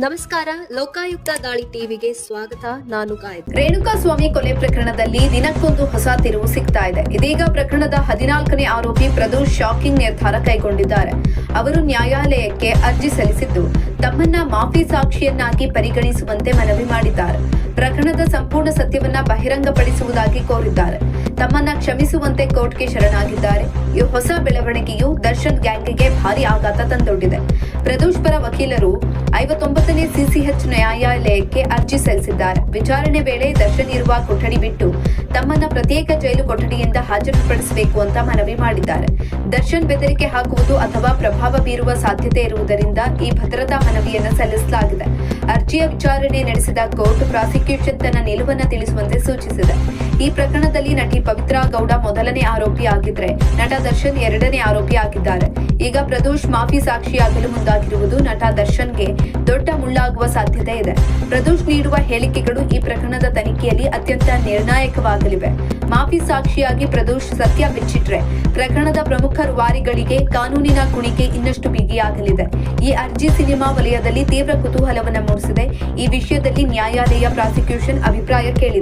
ನಮಸ್ಕಾರ. ಲೋಕಾಯುಕ್ತ ದಾಳಿ ಟಿವಿಗೆ ಸ್ವಾಗತ. ನಾನು ಗಾಯತ್ರಿ. ರೇಣುಕಾಸ್ವಾಮಿ ಕೊಲೆ ಪ್ರಕರಣದಲ್ಲಿ ದಿನಕ್ಕೊಂದು ಹೊಸ ತಿರುವು ಸಿಗ್ತಾ ಇದೆ. ಇದೀಗ ಪ್ರಕರಣದ 14ನೇ ಆರೋಪಿ ಪ್ರದೋಷ್ ಶಾಕಿಂಗ್ ನಿರ್ಧಾರ ಕೈಗೊಂಡಿದ್ದಾರೆ. ಅವರು ನ್ಯಾಯಾಲಯಕ್ಕೆ ಅರ್ಜಿ ಸಲ್ಲಿಸಿದ್ದು ತಮ್ಮನ್ನ ಮಾಫಿ ಸಾಕ್ಷಿಯನ್ನಾಗಿ ಪರಿಗಣಿಸುವಂತೆ ಮನವಿ ಮಾಡಿದ್ದಾರೆ. ಪ್ರಕರಣದ ಸಂಪೂರ್ಣ ಸತ್ಯವನ್ನ ಬಹಿರಂಗಪಡಿಸುವುದಾಗಿ ಕೋರಿದ್ದಾರೆ. ತಮ್ಮನ್ನ ಕ್ಷಮಿಸುವಂತೆ ಕೋರ್ಟ್ಗೆ ಶರಣಾಗಿದ್ದಾರೆ. ಈ ಹೊಸ ಬೆಳವಣಿಗೆಯು ದರ್ಶನ್ ಗ್ಯಾಂಗ್ಗೆ ಭಾರಿ ಆಘಾತ ತಂದೊಡ್ಡಿದೆ. ಪ್ರದೋಷ್ ಪರ ವಕೀಲರು 59ನೇ ಸಿಸಿಎಚ್ ನ್ಯಾಯಾಲಯಕ್ಕೆ ಅರ್ಜಿ ಸಲ್ಲಿಸಿದ್ದಾರೆ. ವಿಚಾರಣೆ ವೇಳೆ ದರ್ಶನ್ ಇರುವ ಕೊಠಡಿ ಬಿಟ್ಟು ತಮ್ಮನ್ನ ಪ್ರತ್ಯೇಕ ಜೈಲು ಕೊಠಡಿಯಿಂದ ಹಾಜರುಪಡಿಸಬೇಕು ಅಂತ ಮನವಿ ಮಾಡಿದ್ದಾರೆ. ದರ್ಶನ್ ಬೆದರಿಕೆ ಹಾಕುವುದು ಅಥವಾ ಪ್ರಭಾವ ಬೀರುವ ಸಾಧ್ಯತೆ ಇರುವುದರಿಂದ ಈ ಭದ್ರತಾ ಮನವಿಯನ್ನು ಸಲ್ಲಿಸಲಾಗಿದೆ. ಅರ್ಜಿಯ ವಿಚಾರಣೆ ನಡೆಸಿದ ಕೋರ್ಟ್ ಪ್ರಾಸಿಕ್ಯೂಷನ್ ತನ್ನ ನಿಲುವನ್ನು ತಿಳಿಸುವಂತೆ ಸೂಚಿಸಿದೆ. ಈ ಪ್ರಕರಣದಲ್ಲಿ ನಟಿ ಪವಿತ್ರಾ ಗೌಡ ಮೊದಲನೇ ಆರೋಪಿ ಆಗಿದ್ರೆ ನಟ ದರ್ಶನ್ ಎರಡನೇ ಆರೋಪಿ ಆಗಿದ್ದಾರೆ. ಈಗ ಪ್ರದೋಷ್ ಮಾಫಿ ಸಾಕ್ಷಿಯಾಗಲು ಮುಂದಾಗಿರುವುದು ನಟ ದರ್ಶನ್ಗೆ ದೊಡ್ಡ ಮುಳ್ಳಾಗುವ ಸಾಧ್ಯತೆ ಇದೆ. ಪ್ರದೋಷ್ ನೀಡುವ ಹೇಳಿಕೆಗಳು ಈ ಪ್ರಕರಣದ ತನಿಖೆಯಲ್ಲಿ ಅತ್ಯಂತ ನಿರ್ಣಾಯಕವಾಗಲಿವೆ. ಮಾಫಿ ಸಾಕ್ಷಿಯಾಗಿ ಪ್ರದೋಷ್ ಸತ್ಯ ಬಿಚ್ಚಿಟ್ರೆ ಪ್ರಕರಣದ ಪ್ರಮುಖ ರೂವಾರಿಗಳಿಗೆ ಕಾನೂನಿನ ಕುಣಿಕೆ ಇನ್ನಷ್ಟು ಬಿಗಿಯಾಗಲಿದೆ. ಈ ಅರ್ಜಿ ಸಿನಿಮಾ ವಲಯದಲ್ಲಿ ತೀವ್ರ ಕುತೂಹಲವನ್ನು ಮೂಡಿಸಿದೆ. ಈ ವಿಷಯದಲ್ಲಿ ನ್ಯಾಯಾಲಯ ಪ್ರಾಸಿಕ್ಯೂಷನ್ ಅಭಿಪ್ರಾಯ ಕೇಳಿದೆ.